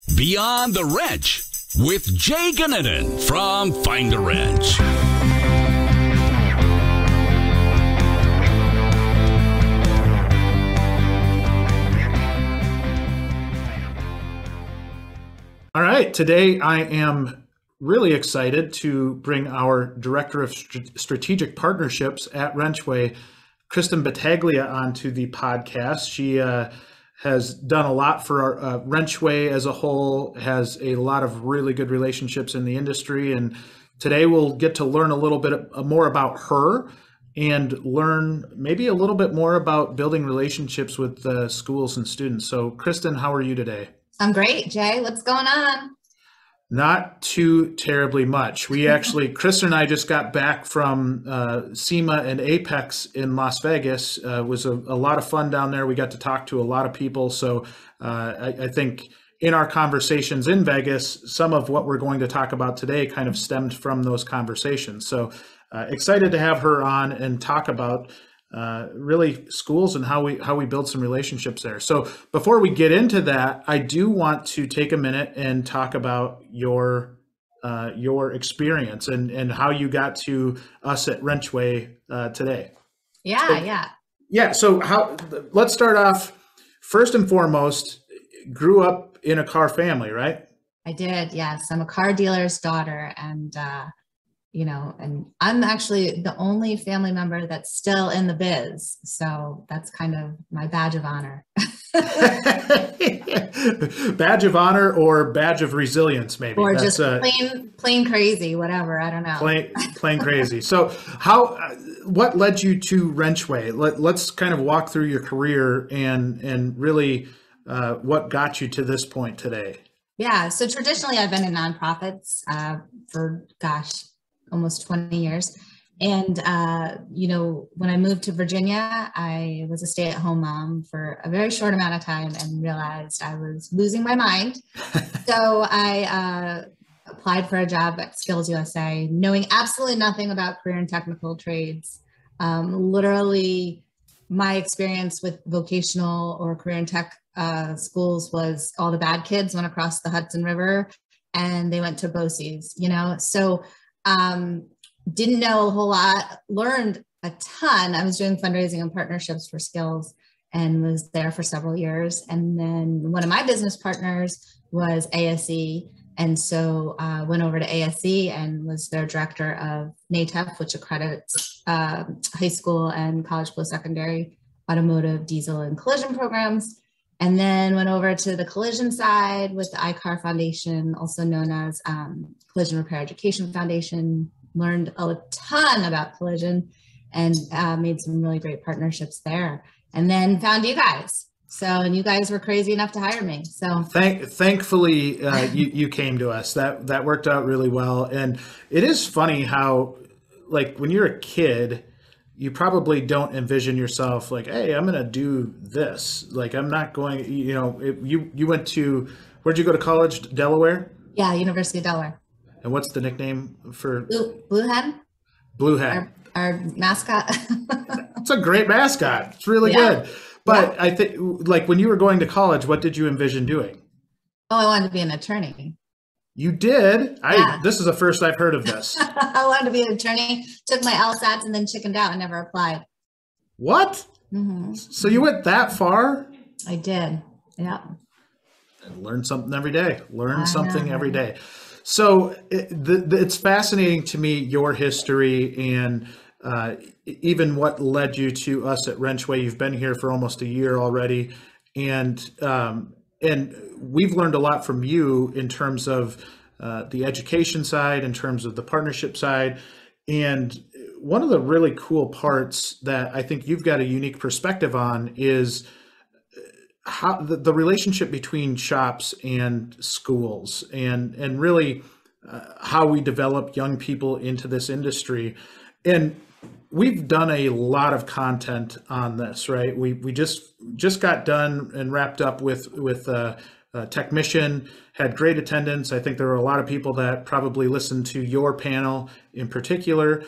Beyond the Wrench with Goninen from Find a Wrench. All right, today I am really excited to bring our Director of Strategic Partnerships at WrenchWay, Christen Battaglia, onto the podcast. She has done a lot for our WrenchWay as a whole, has a lot of really good relationships in the industry, and today we'll get to learn a little bit more about her and learn maybe a little bit more about building relationships with schools and students. So Christen, how are you today? I'm great, Jay. What's going on? Not too terribly much. We actually, Christen and I just got back from SEMA and Apex in Las Vegas. It was a lot of fun down there. We got to talk to a lot of people. So I think in our conversations in Vegas, some of what we're going to talk about today kind of stemmed from those conversations. So excited to have her on and talk about really schools and how we build some relationships there. So before we get into that, I do want to take a minute and talk about your experience and how you got to us at WrenchWay today. Yeah. So let's start off first and foremost. Grew up in a car family, right? I did. Yes. I'm a car dealer's daughter, and and I'm actually the only family member that's still in the biz. So that's kind of my badge of honor. Badge of honor or badge of resilience, maybe. Or that's just plain crazy, whatever. I don't know. Plain crazy. So what led you to WrenchWay? Let's kind of walk through your career and really what got you to this point today. Yeah. So traditionally I've been in nonprofits for, almost 20 years. And, when I moved to Virginia, I was a stay-at-home mom for a very short amount of time and realized I was losing my mind. So I applied for a job at Skills USA, knowing absolutely nothing about career and technical trades. Literally, my experience with vocational or career and tech schools was all the bad kids went across the Hudson River and they went to BOCES, So didn't know a whole lot, learned a ton. I was doing fundraising and partnerships for Skills and was there for several years. And then one of my business partners was ASE. And so went over to ASE and was their director of NATEF, which accredits high school and college post-secondary automotive, diesel, and collision programs. And then went over to the collision side with the iCar Foundation, also known as Collision Repair Education Foundation. Learned a ton about collision and made some really great partnerships there. And then found you guys. And you guys were crazy enough to hire me. So thankfully, you came to us. That worked out really well. And it is funny how, like, when you're a kid, you probably don't envision yourself like, hey, I'm going to do this. Like, I'm not going, you went to, where'd you go to college? Delaware? Yeah, University of Delaware. And what's the nickname for? Blue Hen? Blue Hen. Our mascot. It's a great mascot. It's really good. But I think, like, when you were going to college, what did you envision doing? Oh, I wanted to be an attorney. You did? This is the first I've heard of this. I wanted to be an attorney, took my LSATs, and then chickened out and never applied. What? Mm-hmm. So you went that far? I did. Yeah. Learn something every day. Every day. So it's fascinating to me, your history and even what led you to us at WrenchWay. You've been here for almost a year already. And we've learned a lot from you in terms of the education side, in terms of the partnership side. And one of the really cool parts that I think you've got a unique perspective on is how the relationship between shops and schools and really how we develop young people into this industry. And we've done a lot of content on this, right? We just got done and wrapped up with Tech Mission, had great attendance. I think there were a lot of people that probably listened to your panel in particular.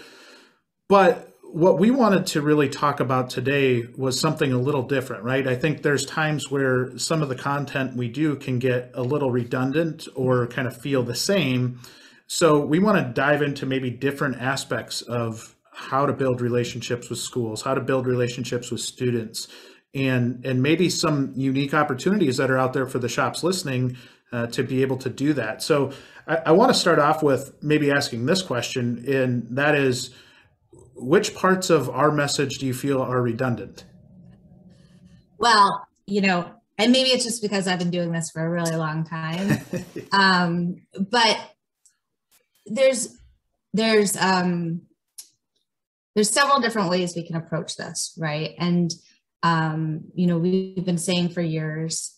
But what we wanted to really talk about today was something a little different, right? I think there's times where some of the content we do can get a little redundant or kind of feel the same. So we want to dive into maybe different aspects of how to build relationships with schools, how to build relationships with students, and maybe some unique opportunities that are out there for the shops listening to be able to do that. So I want to start off with maybe asking this question, and that is, which parts of our message do you feel are redundant? Well, and maybe it's just because I've been doing this for a really long time. But there's several different ways we can approach this, right? And, we've been saying for years,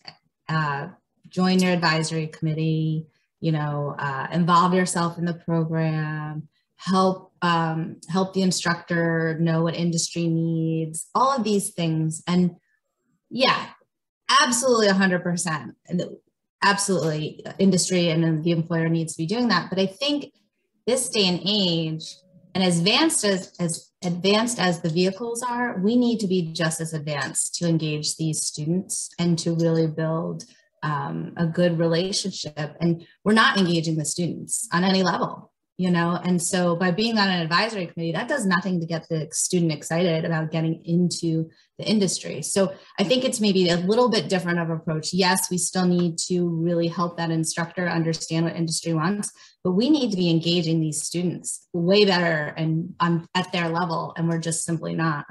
join your advisory committee, involve yourself in the program, help the instructor know what industry needs, all of these things. And yeah, absolutely 100%. Absolutely, industry and the employer needs to be doing that. But I think this day and age, and as advanced as the vehicles are, we need to be just as advanced to engage these students and to really build a good relationship. And we're not engaging the students on any level, and so by being on an advisory committee, that does nothing to get the student excited about getting into the industry. So I think it's maybe a little bit different of approach. Yes, we still need to really help that instructor understand what industry wants, but we need to be engaging these students way better and at their level, and we're just simply not.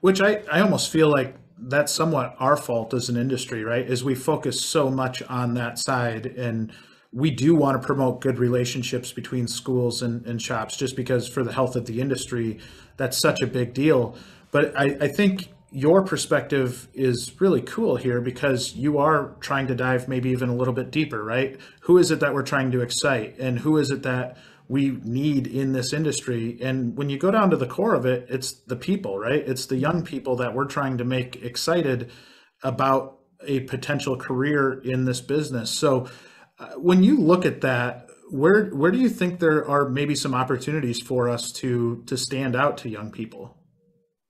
Which I almost feel like that's somewhat our fault as an industry, right? Is we focus so much on that side, and we do want to promote good relationships between schools and shops, just because for the health of the industry, that's such a big deal. But I think your perspective is really cool here, because you are trying to dive maybe even a little bit deeper, right? Who is it that we're trying to excite, and who is it that we need in this industry? And when you go down to the core of it, it's the people, right? It's the young people that we're trying to make excited about a potential career in this business. So when you look at that, where do you think there are maybe some opportunities for us to stand out to young people?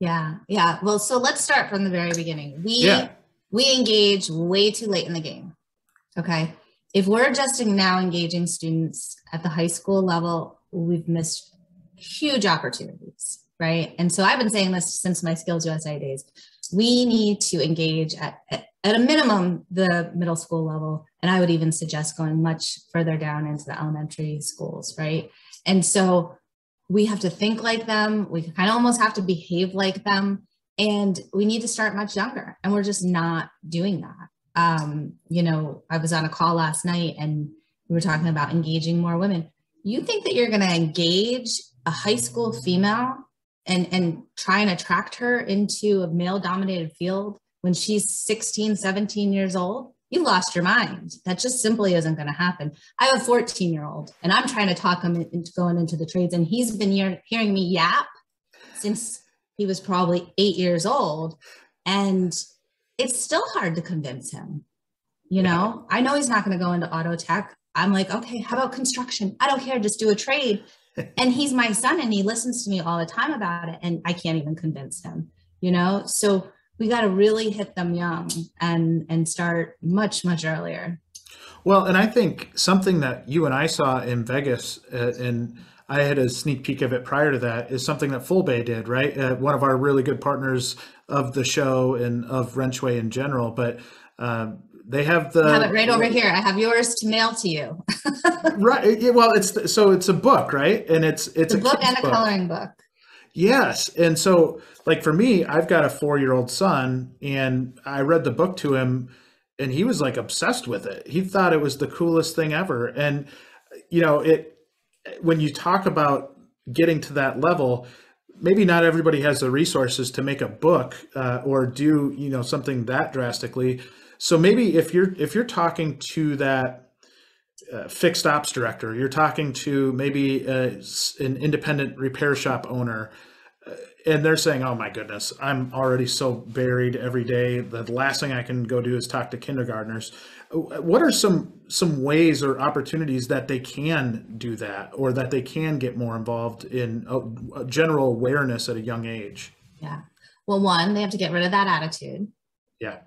Yeah. Well, so let's start from the very beginning. We engage way too late in the game. Okay. If we're just now engaging students at the high school level, we've missed huge opportunities, right? And so I've been saying this since my Skills USA days. We need to engage at a minimum the middle school level, and I would even suggest going much further down into the elementary schools, right? And so we have to think like them. We kind of almost have to behave like them, and we need to start much younger, and we're just not doing that. I was on a call last night, and we were talking about engaging more women. You think that you're going to engage a high school female and try and attract her into a male dominated field when she's 16, 17 years old? You lost your mind. That just simply isn't going to happen. I have a 14-year-old, and I'm trying to talk him into going into the trades, and he's been hearing me yap since he was probably 8 years old, and it's still hard to convince him. I know he's not going to go into auto tech. I'm like, okay, how about construction? I don't care, just do a trade. And he's my son, and he listens to me all the time about it, and I can't even convince him, So we got to really hit them young and start much, much earlier. Well, and I think something that you and I saw in Vegas, and I had a sneak peek of it prior to that, is something that Full Bay did, right? One of our really good partners of the show and of WrenchWay in general, but they have I have it right over here. I have yours to mail to you. Right. Well, it's a book, right? And it's a book and a coloring book. Yes. And so, like, for me, I've got a 4-year-old son, and I read the book to him, and he was like obsessed with it. He thought it was the coolest thing ever. And, when you talk about getting to that level, maybe not everybody has the resources to make a book or do, something that drastically. So maybe if you're talking to that fixed ops director, you're talking to maybe an independent repair shop owner, and they're saying, oh my goodness, I'm already so buried every day. The last thing I can go do is talk to kindergartners. What are some ways or opportunities that they can do that, or that they can get more involved in general awareness at a young age? Yeah. Well, one, they have to get rid of that attitude. Yeah.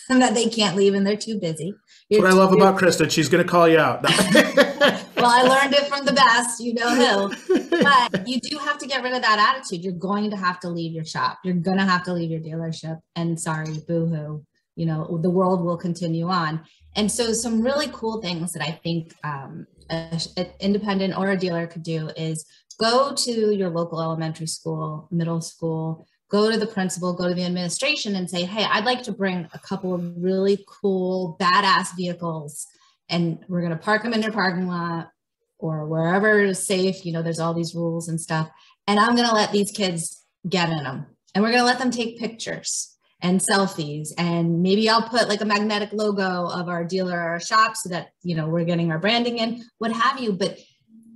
That they can't leave and they're too busy. That's what I love about Christen. She's going to call you out. Well, I learned it from the best, you know who. But you do have to get rid of that attitude. You're going to have to leave your shop. You're going to have to leave your dealership. And sorry, boo-hoo. You know, the world will continue on. And so some really cool things that I think an independent or a dealer could do is go to your local elementary school, middle school, go to the principal, go to the administration and say, hey, I'd like to bring a couple of really cool, badass vehicles, and we're going to park them in your parking lot or wherever is safe. You know, there's all these rules and stuff. And I'm going to let these kids get in them. And we're going to let them take pictures and selfies. And maybe I'll put like a magnetic logo of our dealer or our shop so that, you know, we're getting our branding in, what have you.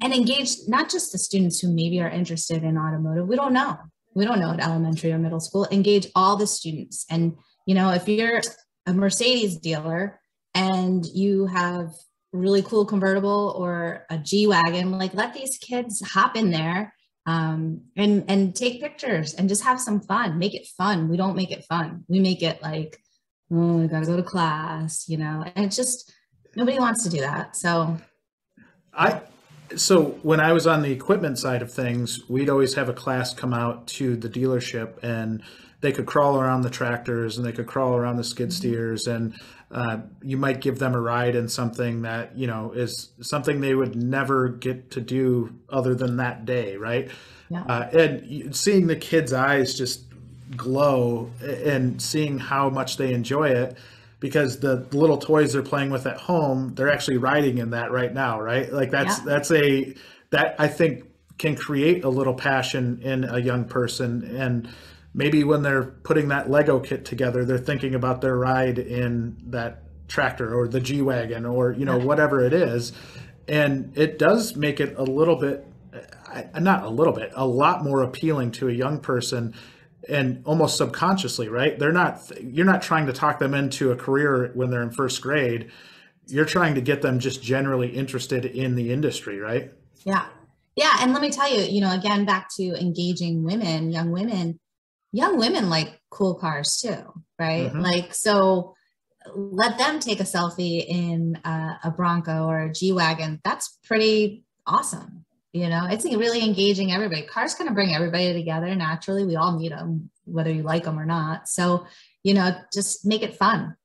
And engage not just the students who maybe are interested in automotive. We don't know. We don't know at elementary or middle school. Engage all the students. And, you know, if you're a Mercedes dealer and you have a really cool convertible or a G-Wagon, like let these kids hop in there and take pictures and just have some fun. Make it fun. We don't make it fun. We make it like, oh, I got to go to class, you know, and it's just, nobody wants to do that. So when I was on the equipment side of things, we'd always have a class come out to the dealership, and they could crawl around the tractors and they could crawl around the skid steers, and you might give them a ride in something that, you know, is something they would never get to do other than that day, right? Yeah. And seeing the kids' eyes just glow and seeing how much they enjoy it, because the little toys they're playing with at home, they're actually riding in that right now, right? Like that I think can create a little passion in a young person. And maybe when they're putting that Lego kit together, they're thinking about their ride in that tractor or the G-Wagon or, you know, whatever it is. And it does make it a little bit, not a little bit, a lot more appealing to a young person. And almost subconsciously, right? You're not trying to talk them into a career when they're in first grade. You're trying to get them just generally interested in the industry, right? Yeah. Yeah. And let me tell you, you know, again, back to engaging women, young women like cool cars too, right? Mm-hmm. Like, so let them take a selfie in a Bronco or a G-Wagon. That's pretty awesome. You know, it's really engaging everybody. Cars kind of bring everybody together naturally. We all meet them, whether you like them or not. So, you know, just make it fun.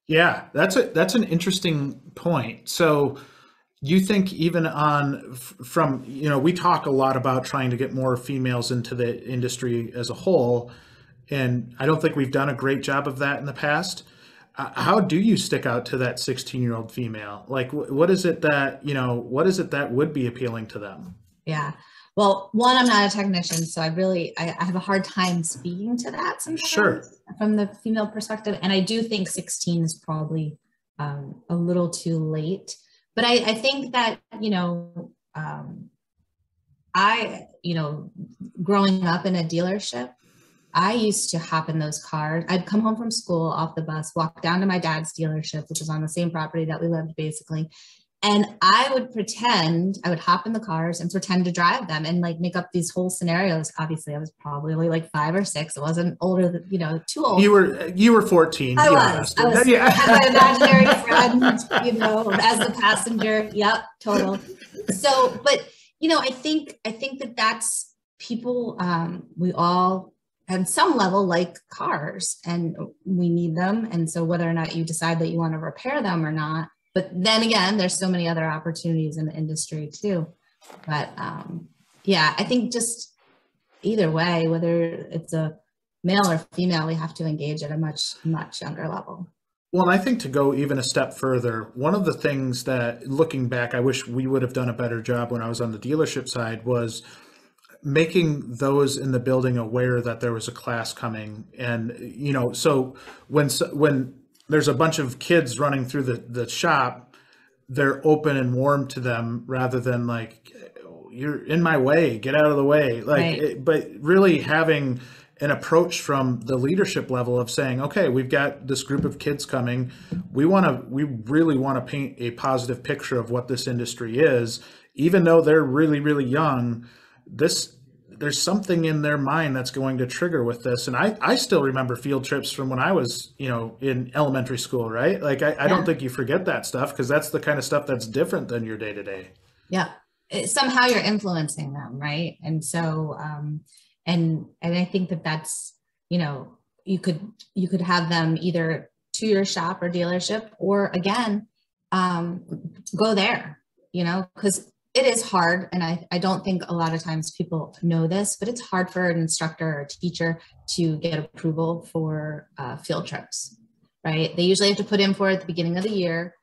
Yeah, that's an interesting point. So you think even from, you know, we talk a lot about trying to get more females into the industry as a whole, and I don't think we've done a great job of that in the past. How do you stick out to that 16-year-old female? Like, what is it that would be appealing to them? Yeah. Well, one, I'm not a technician, so I have a hard time speaking to that sometimes. Sure. From the female perspective. And I do think 16 is probably a little too late. But I think that, you know, growing up in a dealership, I used to hop in those cars. I'd come home from school off the bus, walk down to my dad's dealership, which was on the same property that we lived basically. And I would hop in the cars and pretend to drive them and like make up these whole scenarios. Obviously I was probably only like 5 or 6. I wasn't older than, you know, too old. You were 14. I was Yeah. I had my imaginary friend, you know, as the passenger. Yep. Total. So, but you know, I think that that's people, we all at some level like cars and we need them. And so whether or not you decide that you want to repair them or not, but then again, there's so many other opportunities in the industry too. But yeah, I think just either way, whether it's a male or female, we have to engage at a much, much younger level. Well, and I think to go even a step further, one of the things that looking back, I wish we would have done a better job when I was on the dealership side was making those in the building aware that there was a class coming. And, you know, so when there's a bunch of kids running through the shop, they're open and warm to them rather than like, you're in my way, get out of the way. Like, but really having an approach from the leadership level of saying, okay, we've got this group of kids coming. We really want to paint a positive picture of what this industry is, even though they're really, really young. There's something in their mind that's going to trigger with this. And I still remember field trips from when I was, in elementary school, right? Like, I don't think you forget that stuff, because that's the kind of stuff that's different than your day to day. Yeah. Somehow you're influencing them, right? And so, and I think that's, you could have them either to your shop or dealership, or again, go there, because it is hard. And I don't think a lot of times people know this, but it's hard for an instructor or a teacher to get approval for field trips, right? They usually have to put in for it at the beginning of the year.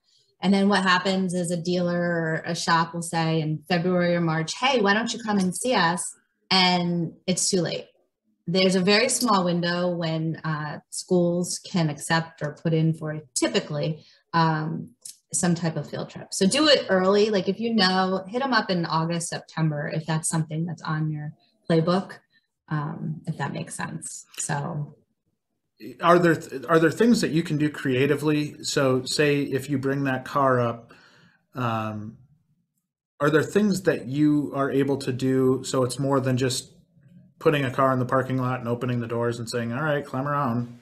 And then what happens is a dealer or a shop will say in February or March, hey, why don't you come and see us? And it's too late. There's a very small window when schools can accept or put in for typically some type of field trip. So do it early. Like, if hit them up in August, September, if that's something that's on your playbook, if that makes sense. So are there things that you can do creatively? So say if you bring that car up, are there things that you are able to do so it's more than just putting a car in the parking lot and opening the doors and saying, all right, climb around?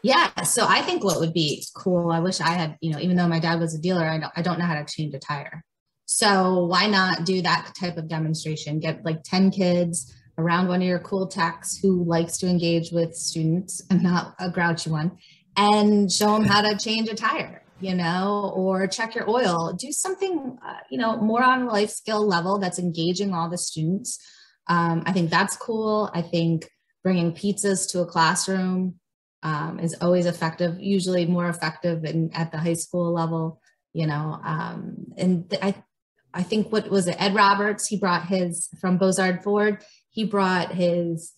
Yeah. So I think what would be cool, I wish I had, even though my dad was a dealer, I don't know how to change a tire. So why not do that type of demonstration? Get like 10 kids around one of your cool techs who likes to engage with students and not a grouchy one, and show them how to change a tire, or check your oil. Do something, more on a life skill level that's engaging all the students. I think that's cool. I think bringing pizzas to a classroom is always effective, usually more effective at the high school level, and I think, what was it, Ed Roberts, he brought his, from Bozard Ford, he brought his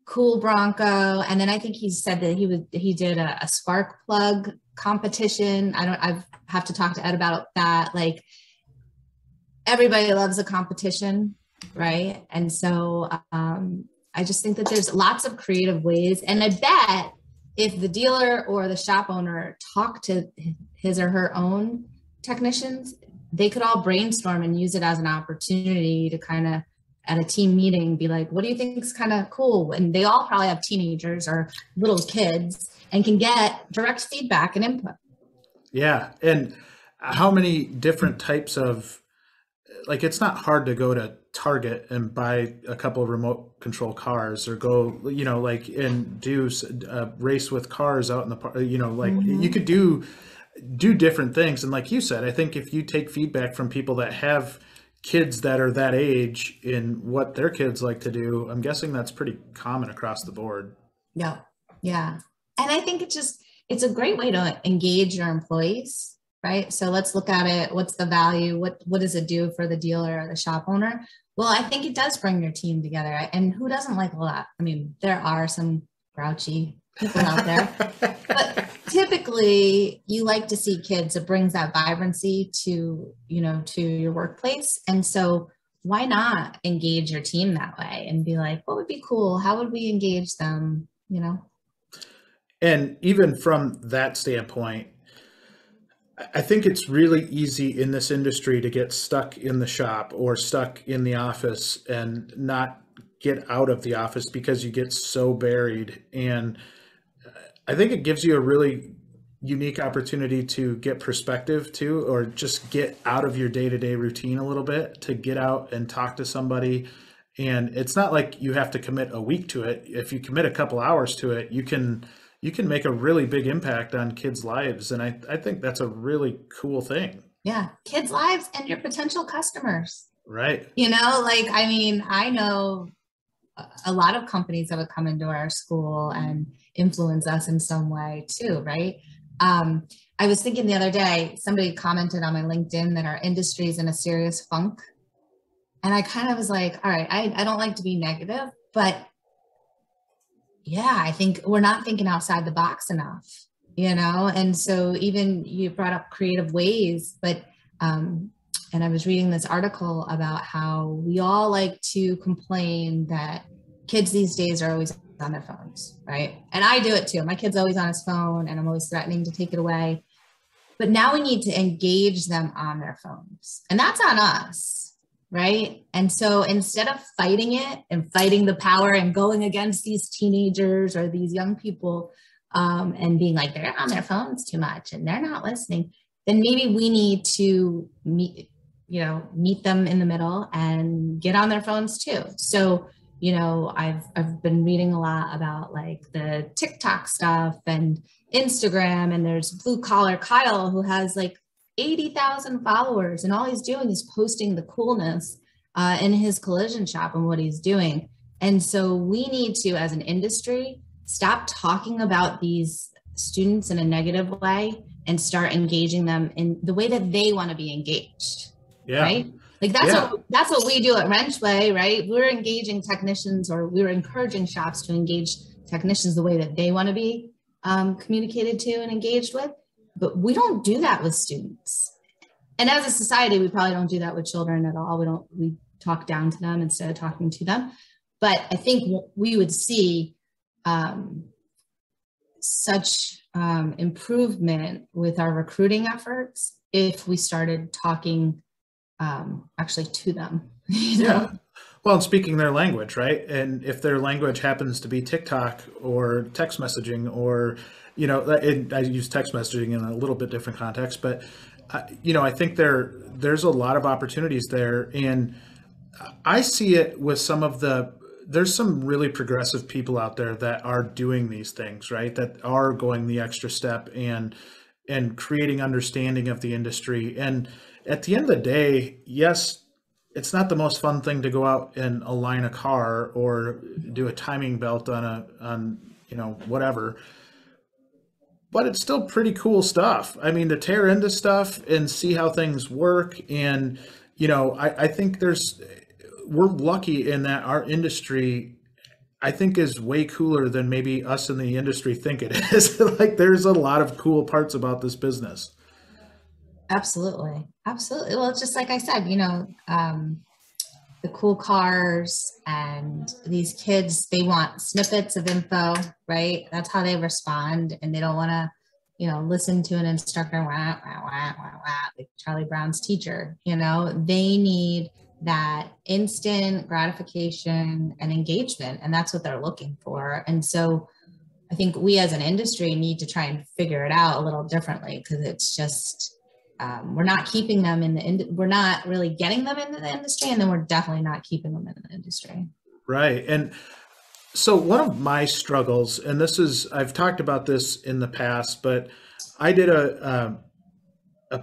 cool Bronco. And then I think he said that he did a spark plug competition. I have to talk to Ed about that. Like, everybody loves a competition, right? And so I just think that there's lots of creative ways. And I bet if the dealer or the shop owner talked to his or her own technicians, they could all brainstorm and use it as an opportunity to kind of, at a team meeting, be like, what do you think is kind of cool? And they all probably have teenagers or little kids and can get direct feedback and input. Yeah. And how many different types of, like, it's not hard to go to Target and buy a couple of remote control cars, or go, and do a race with cars out in the park, you could do different things. And like you said, I think if you take feedback from people that have kids that are that age in what their kids like to do, I'm guessing that's pretty common across the board. Yeah. Yeah. And I think it's a great way to engage your employees, right? So let's look at it. What's the value? What does it do for the dealer or the shop owner? Well, I think it does bring your team together. And who doesn't like a lot? I mean, there are some grouchy people out there, but typically you like to see kids. It brings that vibrancy to your workplace. And so why not engage your team that way and be like, what would be cool? How would we engage them? And even from that standpoint, I think it's really easy in this industry to get stuck in the shop or stuck in the office and not get out of the office because you get so buried. And I think it gives you a really unique opportunity to get perspective too, or just get out of your day-to-day routine a little bit, to get out and talk to somebody. And it's not like you have to commit a week to it. If you commit a couple hours to it, you can make a really big impact on kids' lives. And I think that's a really cool thing. Yeah. Kids' lives and your potential customers. Right. I know a lot of companies that would come into our school and influence us in some way too, right? I was thinking the other day, somebody commented on my LinkedIn that our industry is in a serious funk. And I kind of was like, all right, I don't like to be negative, but yeah, I think we're not thinking outside the box enough, And so even you brought up creative ways, but and I was reading this article about how we all like to complain that kids these days are always on their phones, right? And I do it too. My kid's always on his phone and I'm always threatening to take it away. But now we need to engage them on their phones. And that's on us, right? And so instead of fighting it and fighting the power and going against these teenagers or these young people and being like, they're on their phones too much and they're not listening, then maybe we need to meet them in the middle and get on their phones too. So, I've been reading a lot about like the TikTok stuff and Instagram, and there's Blue Collar Kyle who has like 80,000 followers, and all he's doing is posting the coolness in his collision shop and what he's doing. And so we need to, as an industry, stop talking about these students in a negative way and start engaging them in the way that they want to be engaged. Yeah. Right? Like that's what we do at WrenchWay, right? We're engaging technicians, or we're encouraging shops to engage technicians the way that they want to be communicated to and engaged with. But we don't do that with students. And as a society, we probably don't do that with children at all. We talk down to them instead of talking to them. But I think we would see such improvement with our recruiting efforts if we started talking actually to them. Yeah. Well, and speaking their language, right? And if their language happens to be TikTok or text messaging, or, I use text messaging in a little bit different context, but, I think there's a lot of opportunities there. And I see it with there's some really progressive people out there that are doing these things, right? That are going the extra step and creating understanding of the industry. And at the end of the day, yes, it's not the most fun thing to go out and align a car or do a timing belt on whatever, but it's still pretty cool stuff. I mean, to tear into stuff and see how things work. And, I think we're lucky in that our industry, I think, is way cooler than maybe us in the industry think it is. Like, there's a lot of cool parts about this business. Absolutely. Absolutely. Well, it's just like I said, the cool cars and these kids, they want snippets of info, right? That's how they respond. And they don't want to, listen to an instructor, wah, wah, wah, wah, wah, like Charlie Brown's teacher. They need that instant gratification and engagement. And that's what they're looking for. And so I think we as an industry need to try and figure it out a little differently, because it's just, we're not keeping them we're not really getting them into the industry, and then we're definitely not keeping them in the industry. Right. And so one of my struggles, and I've talked about this in the past, but I did a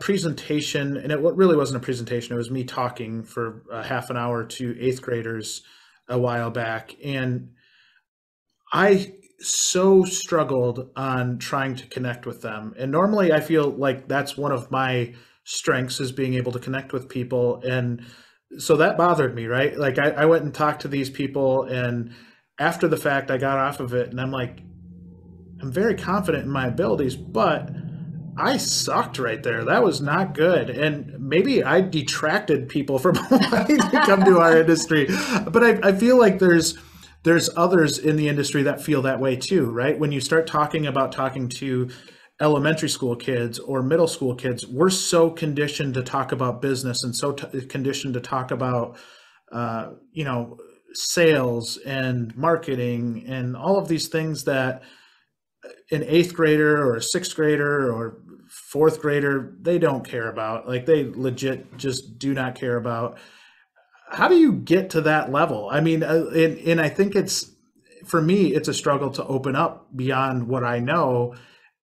presentation, and it really wasn't a presentation. It was me talking for a half an hour to 8th graders a while back. And I so struggled on trying to connect with them. And normally I feel like that's one of my strengths, is being able to connect with people. And so that bothered me, right? Like I went and talked to these people, and after the fact I got off of it, and I'm like, I'm very confident in my abilities, but I sucked right there. That was not good. And maybe I detracted people from wanting to come to our industry. But I feel like there's others in the industry that feel that way too, right? When you start talking to elementary school kids or middle school kids, we're so conditioned to talk about business and so conditioned to talk about, sales and marketing and all of these things that an 8th grader or a 6th grader or 4th grader, they don't care about. Like, they legit just do not care about. How do you get to that level? I mean, and I think for me, it's a struggle to open up beyond what I know,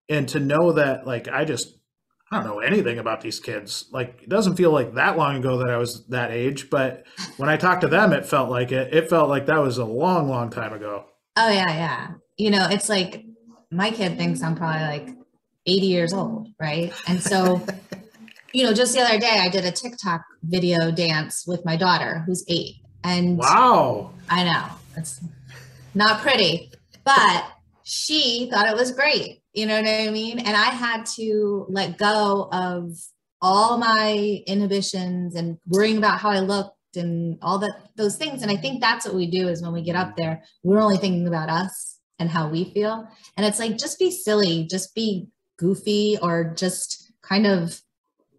and to know that, like, I don't know anything about these kids. Like, it doesn't feel like that long ago that I was that age, but when I talked to them, it felt like that was a long, long time ago. Oh yeah. Yeah. It's like, my kid thinks I'm probably like 80 years old. Right. And so, just the other day I did a TikTok video dance with my daughter, who's 8. And wow, I know it's not pretty, but she thought it was great. You know what I mean? And I had to let go of all my inhibitions and worrying about how I looked and all those things. And I think that's what we do is when we get up there, we're only thinking about us and how we feel. And it's like, just be silly, just be goofy, or just kind of,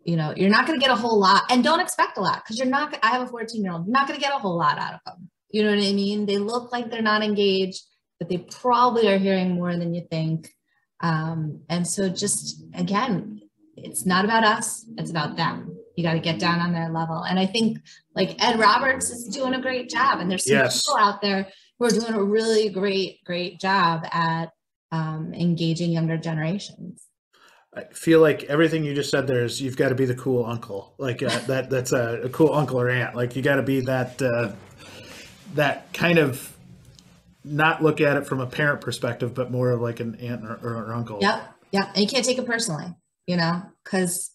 you know, you're not going to get a whole lot, and don't expect a lot, because you're not, I have a 14-year-old, you're not going to get a whole lot out of them. You know what I mean? They look like they're not engaged, but they probably are hearing more than you think. And so just, again, it's not about us, it's about them. You got to get down on their level. And I think like Ed Roberts is doing a great job. And there's some people out there who are doing a really great job at engaging younger generations. I feel like everything you just said there is, you've got to be the cool uncle. Like that's a cool uncle or aunt. Like you got to be that, that kind of, not look at it from a parent perspective, but more of like an aunt or uncle. Yep. And you can't take it personally, you know,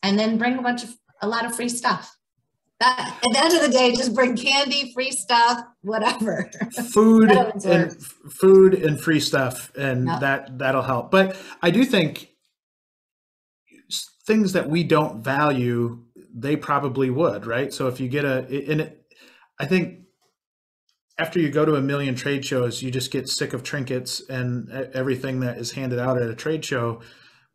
and then bring a lot of free stuff. That at the end of the day, just bring candy, free stuff, whatever. Food and free stuff, and that'll help. But I do think things that we don't value, they probably would, right? So if you get I think after you go to a million trade shows, you just get sick of trinkets and everything that is handed out at a trade show.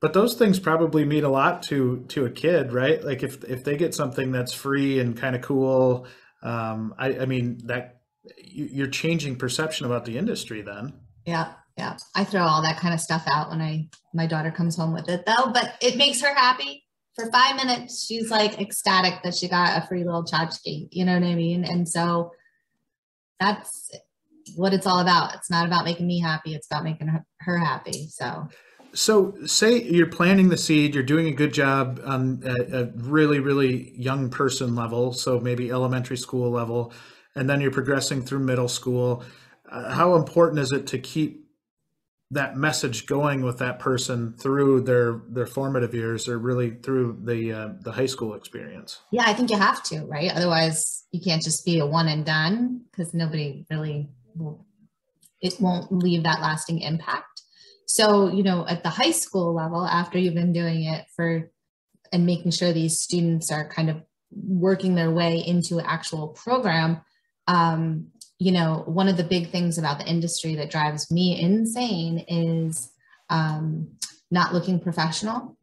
But those things probably mean a lot to a kid, right? Like if they get something that's free and kind of cool, I mean, that you're changing perception about the industry then. Yeah. I throw all that kind of stuff out when my daughter comes home with it though, but it makes her happy. For 5 minutes, she's like ecstatic that she got a free little tchotchke, you know what I mean? And so that's what it's all about. It's not about making me happy. It's about making her happy. So say you're planting the seed, you're doing a good job on a really, really young person level. So maybe elementary school level, and then you're progressing through middle school. How important is it to keep that message going with that person through their formative years, or really through the high school experience? Yeah, I think you have to, right? Otherwise you can't just be a one and done, because nobody really it won't leave that lasting impact. So, you know, at the high school level, after you've been doing it and making sure these students are kind of working their way into an actual program, you know, one of the big things about the industry that drives me insane is not looking professional.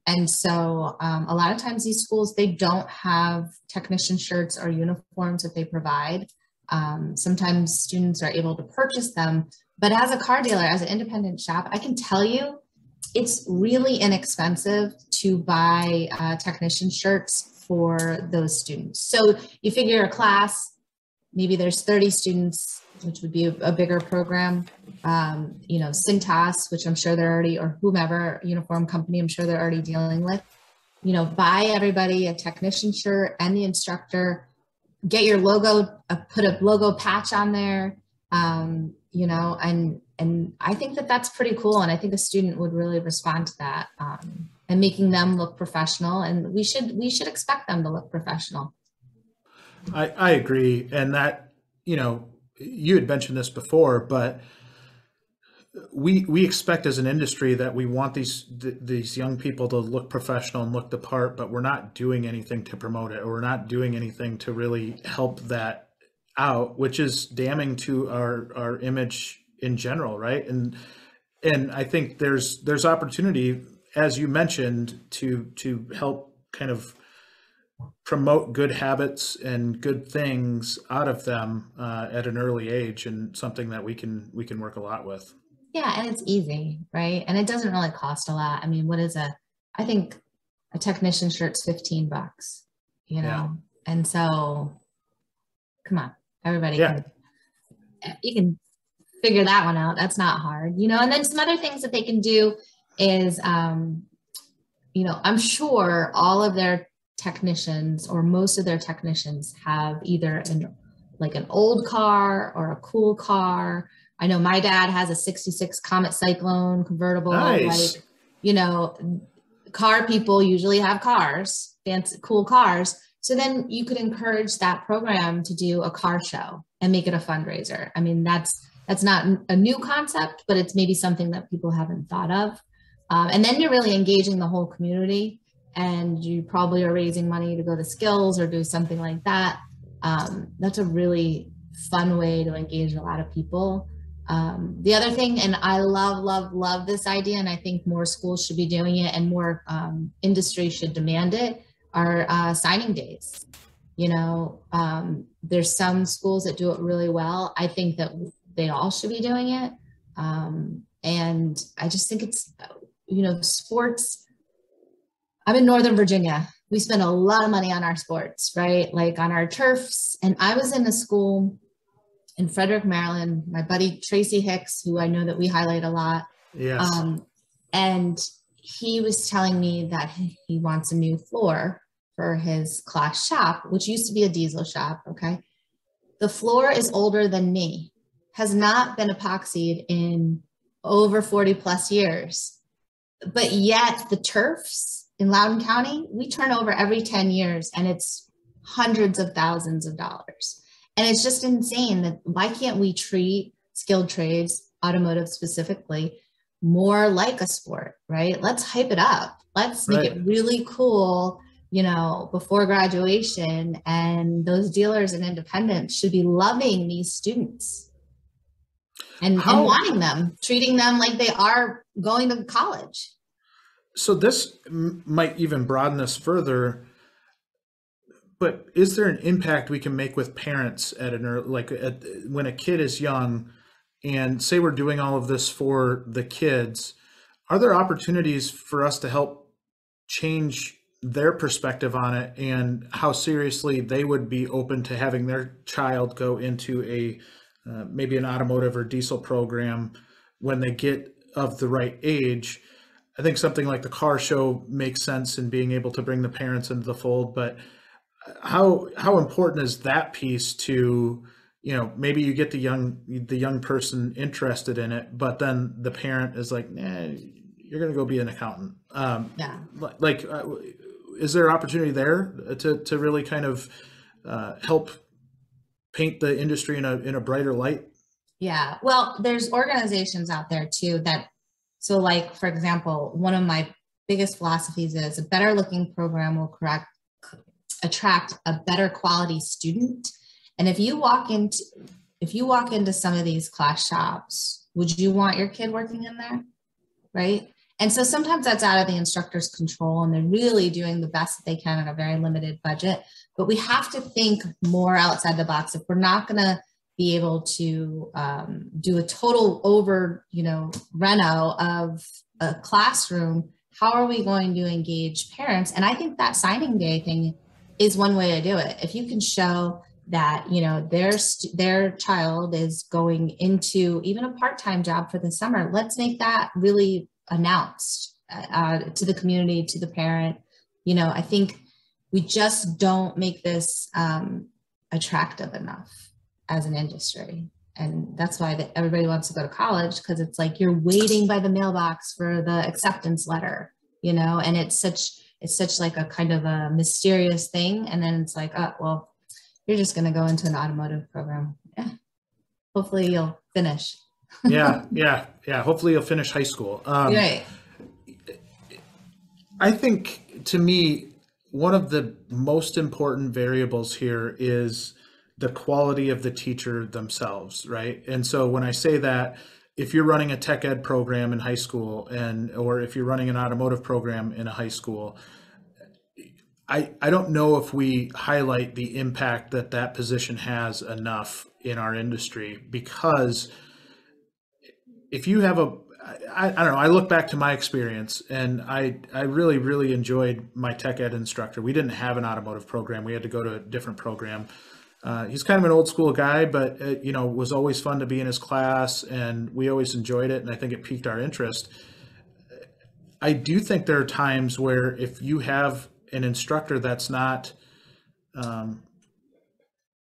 And so a lot of times these schools, they don't have technician shirts or uniforms that they provide. Sometimes students are able to purchase them, but as a car dealer, as an independent shop, I can tell you it's really inexpensive to buy technician shirts for those students. So you figure a class, maybe there's 30 students, which would be a bigger program. You know, Cintas, which I'm sure they're already, or whomever uniform company, I'm sure they're already dealing with, you know, buy everybody a technician shirt and the instructor, get your logo, put a logo patch on there, you know, and I think that that's pretty cool. And I think a student would really respond to that, and making them look professional. And we should expect them to look professional. I agree. And that, you know, you had mentioned this before, but we expect as an industry that we want these young people to look professional and look the part, but we're not doing anything to promote it, or we're not doing anything to really help that out, which is damning to our image in general, right? And I think there's opportunity, as you mentioned, to help kind of promote good habits and good things out of them at an early age, and something that we can work a lot with. Yeah, and it's easy, right? And it doesn't really cost a lot. I mean, I think a technician shirt's $15, you know? Yeah. And so, come on, everybody you can figure that one out. That's not hard, you know? And then some other things that they can do is, you know, I'm sure all of their technicians, or most of their technicians, have either an old car or a cool car. I know my dad has a 66 Comet Cyclone convertible. Nice. Like, you know, car people usually have cars, fancy, cool cars. So then you could encourage that program to do a car show and make it a fundraiser. I mean, that's not a new concept, but it's maybe something that people haven't thought of. And then you're really engaging the whole community. and you probably are raising money to go to skills or do something like that, that's a really fun way to engage a lot of people. The other thing, and I love this idea, and I think more schools should be doing it and more industry should demand it, are signing days. You know, there's some schools that do it really well. I think that they all should be doing it. And I just think it's, you know, sports. I'm in Northern Virginia. We spend a lot of money on our sports, right? Like on our turfs. And I was in a school in Frederick, Maryland, my buddy Tracy Hicks, who I know that we highlight a lot. Yes. And he was telling me that he wants a new floor for his class shop, which used to be a diesel shop. Okay. The floor is older than me, has not been epoxied in over 40 plus years. But yet the turfs in Loudoun County, we turn over every 10 years and it's hundreds of thousands of dollars. And it's just insane that why can't we treat skilled trades, automotive specifically, more like a sport, right? Let's hype it up. Let's make it really cool, you know, before graduation. And those dealers and independents should be loving these students and wanting them, treating them like they are going to college. So this might even broaden this further, but is there an impact we can make with parents at an when a kid is young, and say we're doing all of this for the kids, are there opportunities for us to help change their perspective on it and how seriously they would be open to having their child go into a maybe an automotive or diesel program when they get of the right age? I think something like the car show makes sense in being able to bring the parents into the fold, but how important is that piece to, you know, maybe you get the young person interested in it, but then the parent is like, nah, you're going to go be an accountant. Is there opportunity there to really kind of help paint the industry in a brighter light? Yeah. Well, there's organizations out there too that, so like, for example, one of my biggest philosophies is a better looking program will attract a better quality student. And if you walk into some of these class shops, would you want your kid working in there? Right. And so sometimes that's out of the instructor's control and they're really doing the best that they can on a very limited budget, but we have to think more outside the box. If we're not going to be able to do a total reno of a classroom, how are we going to engage parents? And I think that signing day thing is one way to do it. If you can show that, you know, their child is going into even a part-time job for the summer, let's make that really announced to the community, to the parent. You know, I think we just don't make this attractive enough as an industry. And that's why everybody wants to go to college, because it's like you're waiting by the mailbox for the acceptance letter, you know, and it's such like a kind of a mysterious thing. And then it's like, oh, well, you're just going to go into an automotive program. Yeah. Hopefully you'll finish. Yeah. Hopefully you'll finish high school. Right. I think, to me, one of the most important variables here is the quality of the teacher themselves, right? And so when I say that, if you're running a tech ed program in high school or if you're running an automotive program in a high school, I don't know if we highlight the impact that position has enough in our industry, because if you have I don't know, I look back to my experience and I really, really enjoyed my tech ed instructor. We didn't have an automotive program. We had to go to a different program. He's kind of an old school guy, but it was always fun to be in his class and we always enjoyed it. And I think it piqued our interest. I do think there are times where if you have an instructor that's not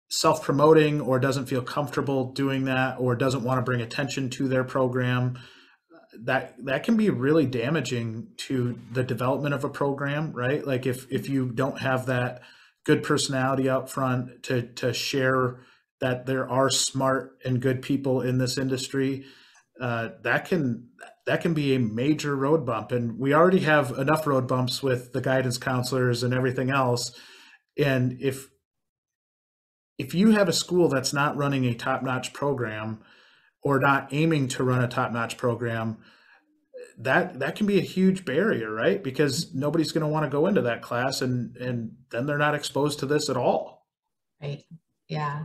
self-promoting or doesn't feel comfortable doing that or doesn't want to bring attention to their program, that can be really damaging to the development of a program, right? Like if you don't have that good personality out front to share that there are smart and good people in this industry, that can be a major road bump. And we already have enough road bumps with the guidance counselors and everything else. And if you have a school that's not running a top-notch program or not aiming to run a top-notch program, that can be a huge barrier, right? Because nobody's going to want to go into that class, and then they're not exposed to this at all. Right. Yeah.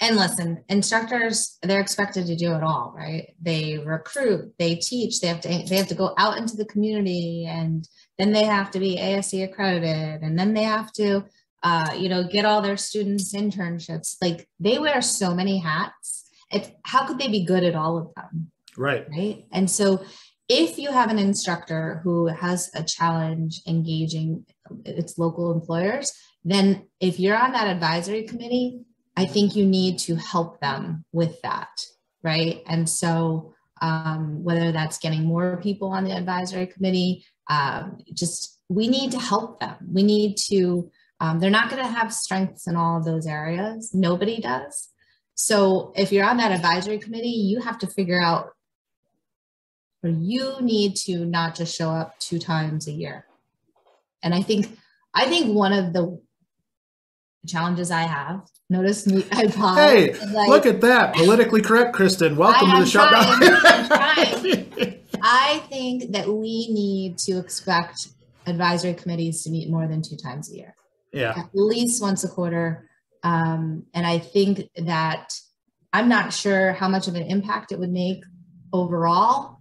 And listen, instructors, they're expected to do it all, right? They recruit, they teach, they have to go out into the community, and then they have to be ASE accredited, and then they have to, get all their students internships. Like, they wear so many hats. How could they be good at all of them? Right. Right. And so if you have an instructor who has a challenge engaging its local employers, then if you're on that advisory committee, I think you need to help them with that, right? And so whether that's getting more people on the advisory committee, we need to help them. We need to, they're not going to have strengths in all of those areas. Nobody does. So if you're on that advisory committee, you have to figure out, or you need to not just show up 2 times a year. And I think one of the challenges I have, notice me, I pause. Hey, look at that. Politically correct, Christen. Welcome to the show. I'm trying. I think that we need to expect advisory committees to meet more than 2 times a year. Yeah. At least once a quarter. And I think that I'm not sure how much of an impact it would make overall,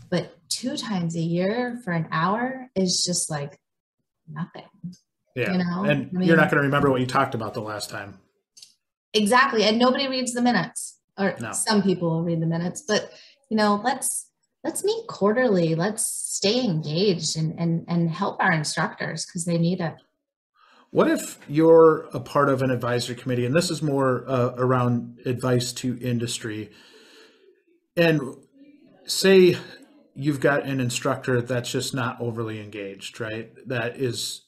but 2 times a year for an hour is just like nothing. Yeah. And you're not going to remember what you talked about the last time. Exactly. And nobody reads the minutes, or some people will read the minutes, but let's meet quarterly. Let's stay engaged and help our instructors, because they need it. What if you're a part of an advisory committee, and this is more around advice to industry, and say you've got an instructor that's just not overly engaged, right? That is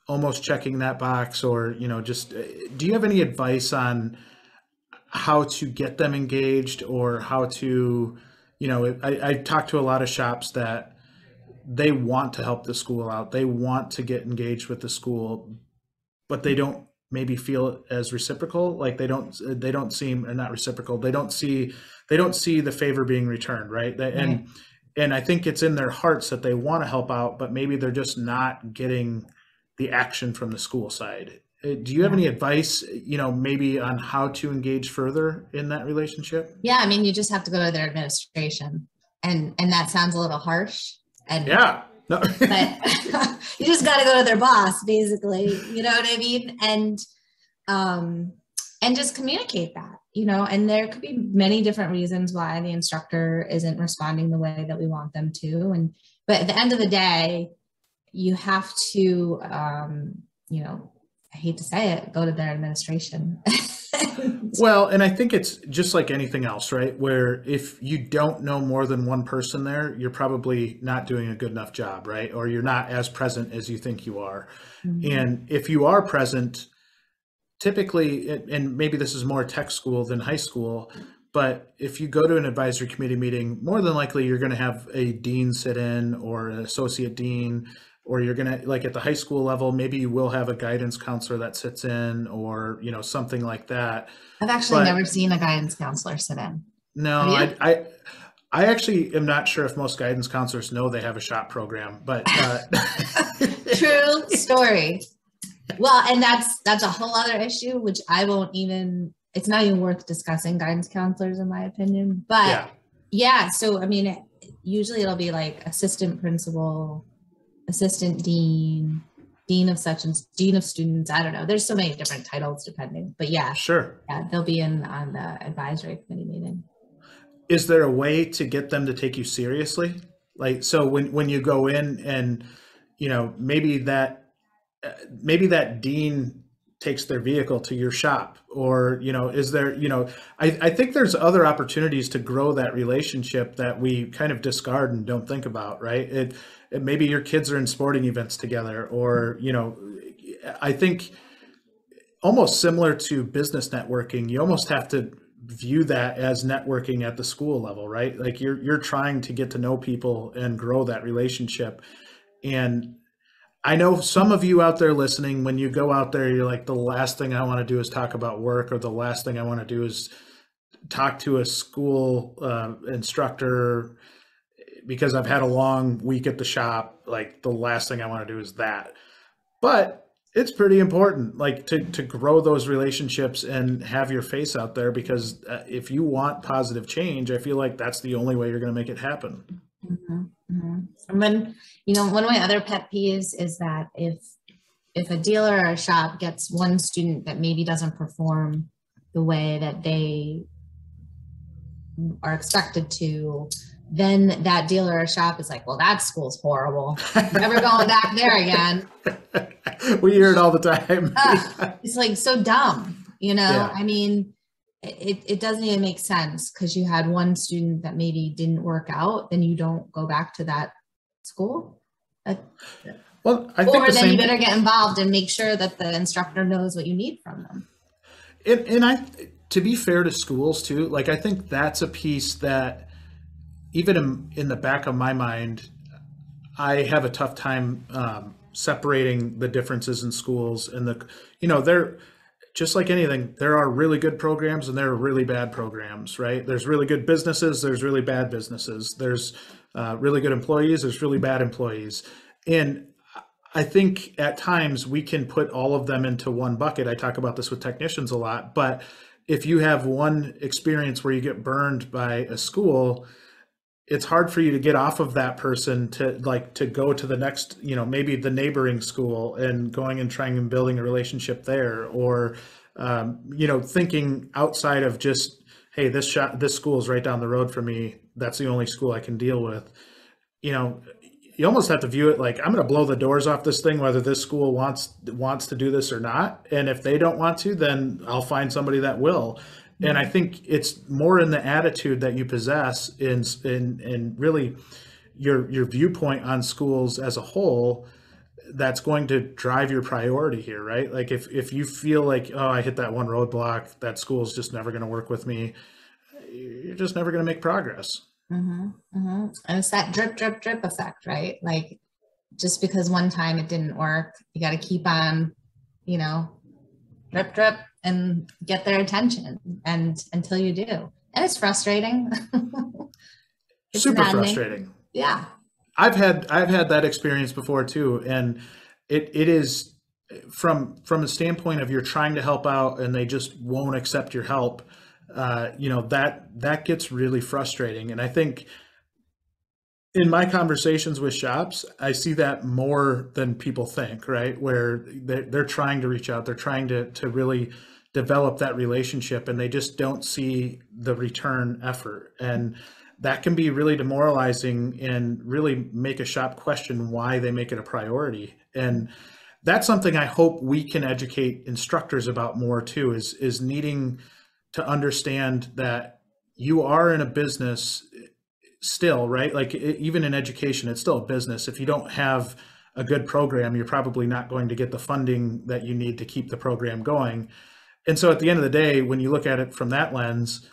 almost checking that box, or, just, do you have any advice on how to get them engaged, or how to, I talk to a lot of shops that they want to help the school out. They want to get engaged with the school, but they don't maybe feel as reciprocal. Like they don't seem, or not reciprocal. They don't see the favor being returned. Right. And I think it's in their hearts that they want to help out, but maybe they're just not getting the action from the school side. Do you have any advice, maybe on how to engage further in that relationship? Yeah. I mean, you just have to go to their administration, and that sounds a little harsh. And yeah. No. But you just got to go to their boss, basically, you know what I mean? And just communicate that, and there could be many different reasons why the instructor isn't responding the way that we want them to. But at the end of the day, you have to, I hate to say it, go to their administration. Well, and I think it's just like anything else, right? Where if you don't know more than one person there, you're probably not doing a good enough job, right? Or you're not as present as you think you are. Mm-hmm. And if you are present, typically, and maybe this is more tech school than high school, but if you go to an advisory committee meeting, more than likely you're going to have a dean sit in, or an associate dean, or you're going to, like at the high school level, maybe you will have a guidance counselor that sits in, or, something like that. I've actually never seen a guidance counselor sit in. No, I actually am not sure if most guidance counselors know they have a shop program, but true story. Well, and that's a whole other issue, which it's not even worth discussing, guidance counselors, in my opinion. But yeah, so I mean, usually it'll be like assistant principal, assistant dean, dean of such and dean of students. I don't know. There's so many different titles depending, but yeah, sure. Yeah, they'll be on the advisory committee meeting. Is there a way to get them to take you seriously? Like, so when you go in and, maybe that dean takes their vehicle to your shop, or, is there, I think there's other opportunities to grow that relationship that we kind of discard and don't think about, right? Maybe your kids are in sporting events together, or, I think almost similar to business networking, you almost have to view that as networking at the school level, right? Like you're trying to get to know people and grow that relationship. And I know some of you out there listening, when you go out there, you're like, the last thing I want to do is talk about work, or the last thing I want to do is talk to a school instructor because I've had a long week at the shop. Like the last thing I want to do is that. But it's pretty important, like to grow those relationships and have your face out there, because if you want positive change, I feel like that's the only way you're going to make it happen. Mm-hmm, mm-hmm. And then, one of my other pet peeves is that if a dealer or a shop gets one student that maybe doesn't perform the way that they are expected to, then that dealer or shop is like, well, that school's horrible. Never going back there again. We hear it all the time. It's like so dumb, Yeah. I mean, it doesn't even make sense, because you had one student that maybe didn't work out, then you don't go back to that school. Well, I think or then you better get involved and make sure that the instructor knows what you need from them. And to be fair to schools too, like I think that's a piece that even in the back of my mind, I have a tough time separating the differences in schools. And they're just like anything. There are really good programs and there are really bad programs, right? There's really good businesses. There's really bad businesses. There's really good employees. There's really bad employees. And I think at times we can put all of them into one bucket. I talk about this with technicians a lot, but if you have one experience where you get burned by a school, it's hard for you to get off of that person to go to the next, maybe the neighboring school and going and trying and building a relationship there, or, thinking outside of just, hey, this school is right down the road from me. That's the only school I can deal with. You almost have to view it like, I'm going to blow the doors off this thing, whether this school wants to do this or not. And if they don't want to, then I'll find somebody that will. And I think it's more in the attitude that you possess in really your viewpoint on schools as a whole that's going to drive your priority here, right? Like if you feel like, oh, I hit that one roadblock, that school is just never going to work with me, you're just never going to make progress. Mm-hmm, mm-hmm. And it's that drip, drip, drip effect, right? Like just because one time it didn't work, you got to keep on, drip, drip, and get their attention, and until you do. And it's frustrating. It's super maddening. Frustrating. Yeah. I've had that experience before too. And it is from a standpoint of you're trying to help out and they just won't accept your help. That gets really frustrating. And I think in my conversations with shops, I see that more than people think, right? Where they're trying to reach out, they're trying to really develop that relationship, and they just don't see the return effort. And that can be really demoralizing and really make a shop question why they make it a priority. And that's something I hope we can educate instructors about more too, is needing to understand that you are in a business still, right? Like even in education, it's still a business. If you don't have a good program, you're probably not going to get the funding that you need to keep the program going. And so at the end of the day, when you look at it from that lens,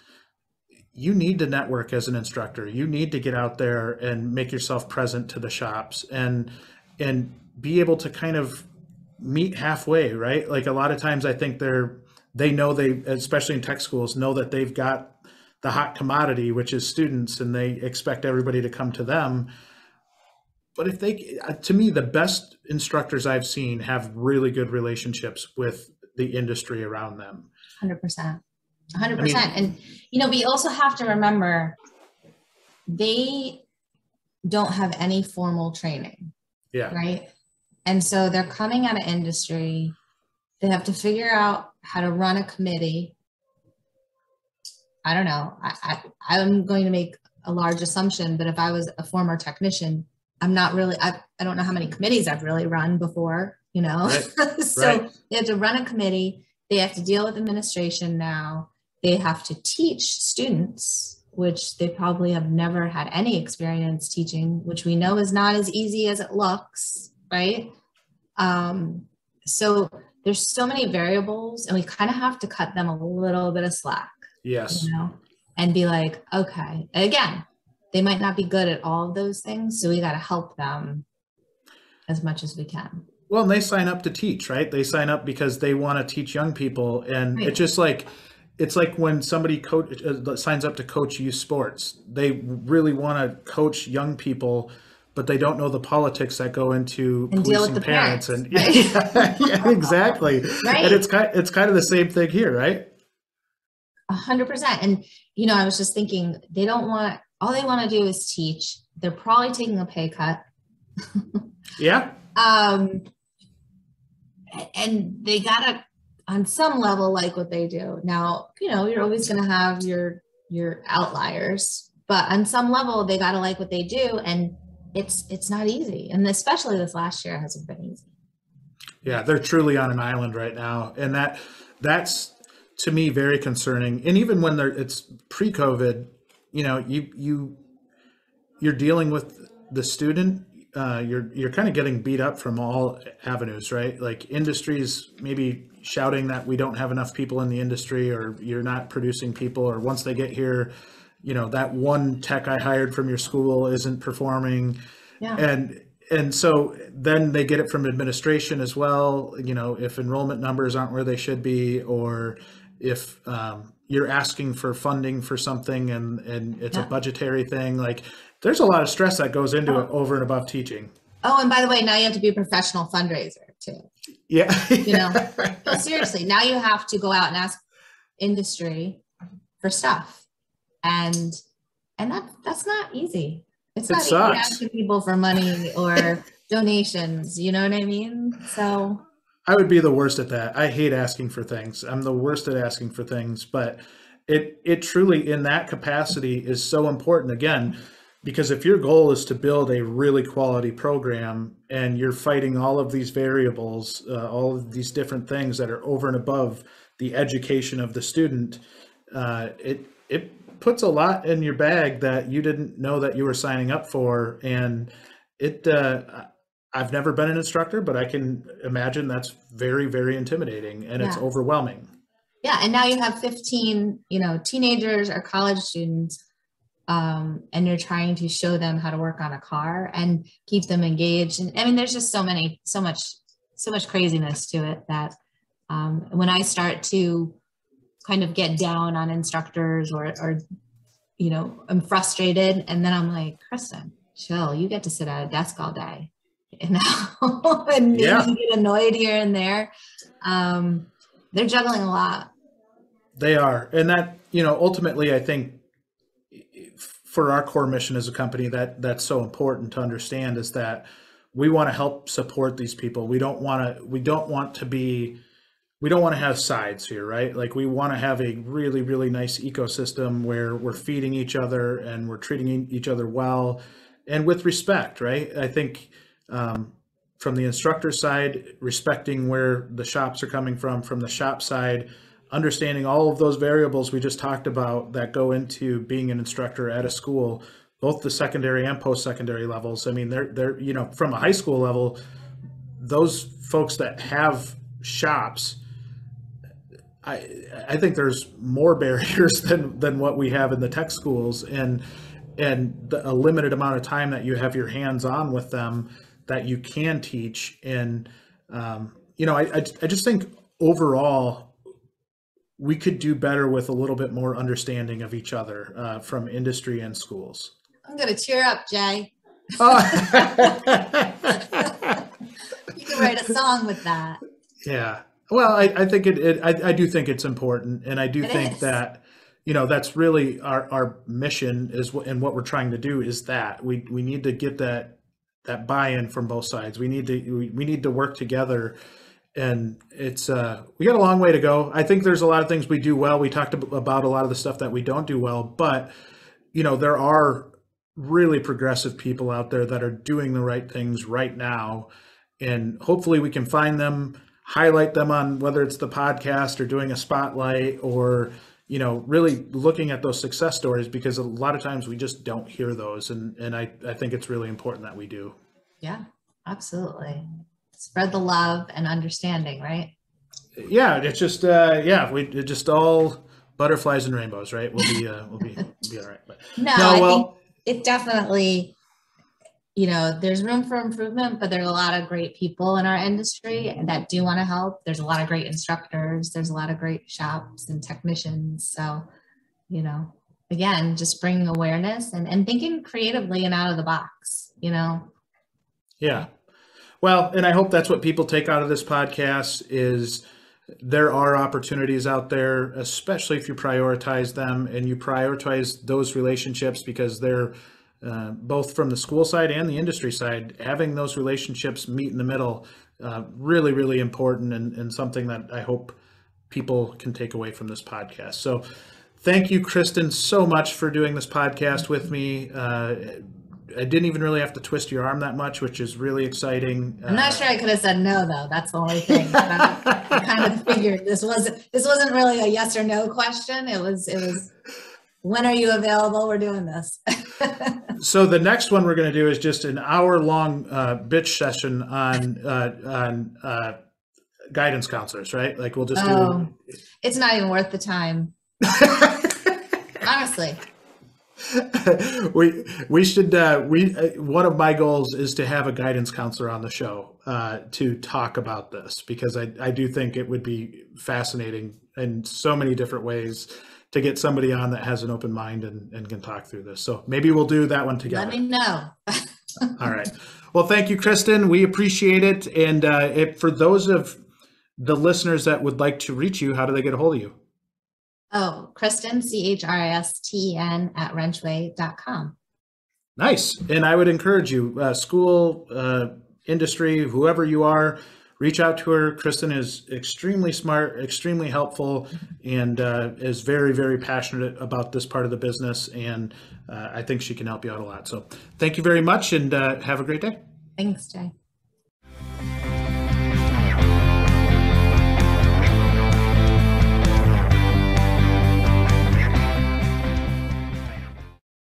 you need to network as an instructor. You need to get out there and make yourself present to the shops and be able to kind of meet halfway, right? Like a lot of times I think they know, especially in tech schools, know that they've got the hot commodity, which is students, and they expect everybody to come to them. But to me, the best instructors I've seen have really good relationships with the industry around them. 100%. 100%. And, we also have to remember they don't have any formal training. Yeah. Right. And so they're coming out of industry. They have to figure out how to run a committee. I don't know. I'm going to make a large assumption, but if I was a former technician, I'm not really, I don't know how many committees I've really run before, Right. So right. They have to run a committee. They have to deal with administration now. They have to teach students, which they probably have never had any experience teaching, which we know is not as easy as it looks, right? So there's so many variables, and we kind of have to cut them a little bit of slack. Yes. And be like, okay, again, they might not be good at all of those things. So we got to help them as much as we can. Well, and they sign up to teach, right? They sign up because they want to teach young people. And Right. It's like when somebody signs up to coach youth sports, they really want to coach young people, but they don't know the politics that go into and deal with policing the parents. parents, And right? yeah, exactly. Right. And it's kind of the same thing here, right? 100%. And, I was just thinking, all they want to do is teach. They're probably taking a pay cut. Yeah. And they gotta, on some level, like what they do. Now, you're always going to have your outliers, but on some level, they gotta like what they do. And it's not easy. And especially this last year hasn't been easy. Yeah, they're truly on an island right now. And that's to me very concerning. And even when it's pre-COVID, you're dealing with the student, you're kind of getting beat up from all avenues, right? Like industries maybe shouting that we don't have enough people in the industry, or you're not producing people, or once they get here, that one tech I hired from your school isn't performing. Yeah. And so then they get it from administration as well. If enrollment numbers aren't where they should be, or if you're asking for funding for something and it's a budgetary thing, like there's a lot of stress that goes into it over and above teaching. Oh, and by the way, now you have to be a professional fundraiser too. Yeah. No, seriously, now you have to go out and ask industry for stuff. And that's not easy. It's not easy asking people for money or donations, you know what I mean? So I would be the worst at that. I hate asking for things. I'm the worst at asking for things, but it truly in that capacity is so important, again, because if your goal is to build a really quality program and you're fighting all of these variables, all of these different things that are over and above the education of the student, it puts a lot in your bag that you didn't know that you were signing up for. And I've never been an instructor, but I can imagine that's very, very intimidating, and it's overwhelming. Yeah. And now you have 15, teenagers or college students, and you're trying to show them how to work on a car and keep them engaged. And I mean, there's just so much craziness to it that when I start to kind of get down on instructors or I'm frustrated, and then I'm like, Christen, chill, you get to sit at a desk all day, and maybe get annoyed here and there. They're juggling a lot. They are. And that, ultimately, I think for our core mission as a company, that's so important to understand, is that we want to help support these people. We don't want to have sides here, right? Like we want to have a really, really nice ecosystem where we're feeding each other and we're treating each other well and with respect, right? I think from the instructor side, respecting where the shops are coming from the shop side, understanding all of those variables we just talked about that go into being an instructor at a school, both the secondary and post-secondary levels. I mean, they're from a high school level, those folks that have shops, I think there's more barriers than what we have in the tech schools, and a limited amount of time that you have your hands on with them that you can teach. And I just think overall we could do better with a little bit more understanding of each other from industry and schools. I'm gonna cheer up, Jay. Oh. You can write a song with that. Yeah. Well, I think I do think it's important, and I do think that that's really our mission and what we're trying to do is that we need to get that buy-in from both sides. We need to work together, and it's we got a long way to go. I think there's a lot of things we do well. We talked about a lot of the stuff that we don't do well, but there are really progressive people out there that are doing the right things right now, and hopefully we can find them, highlight them on whether it's the podcast or doing a spotlight, or really looking at those success stories, because a lot of times we just don't hear those, and I think it's really important that we do. Yeah, absolutely. Spread the love and understanding, right? Yeah, it's just we just all butterflies and rainbows, right? We'll be all right. But, no, I think it definitely, there's room for improvement, but there's a lot of great people in our industry that do want to help. There's a lot of great instructors. There's a lot of great shops and technicians. So, again, just bringing awareness and thinking creatively and out of the box, Yeah. Well, and I hope that's what people take out of this podcast is there are opportunities out there, especially if you prioritize them and you prioritize those relationships because they're both from the school side and the industry side, having those relationships meet in the middle, really, really important and something that I hope people can take away from this podcast. So thank you, Christen, so much for doing this podcast with me. I didn't even really have to twist your arm that much, which is really exciting. I'm not sure I could have said no, though. That's the only thing. I kind of figured this wasn't really a yes or no question. It was when are you available? We're doing this. So the next one we're going to do is just an hour-long bitch session on guidance counselors, right? Like we'll just do. It's not even worth the time. Honestly. We should one of my goals is to have a guidance counselor on the show to talk about this because I do think it would be fascinating in so many different ways to get somebody on that has an open mind and can talk through this. So maybe we'll do that one together. Let me know. All right. Well, thank you, Christen. We appreciate it. And for those of the listeners that would like to reach you, how do they get a hold of you? Oh, Christen, CHRISTEN at WrenchWay.com. Nice. And I would encourage you, school, industry, whoever you are, reach out to her. Christen is extremely smart, extremely helpful, and is very, very passionate about this part of the business. And I think she can help you out a lot. So thank you very much and have a great day. Thanks, Jay.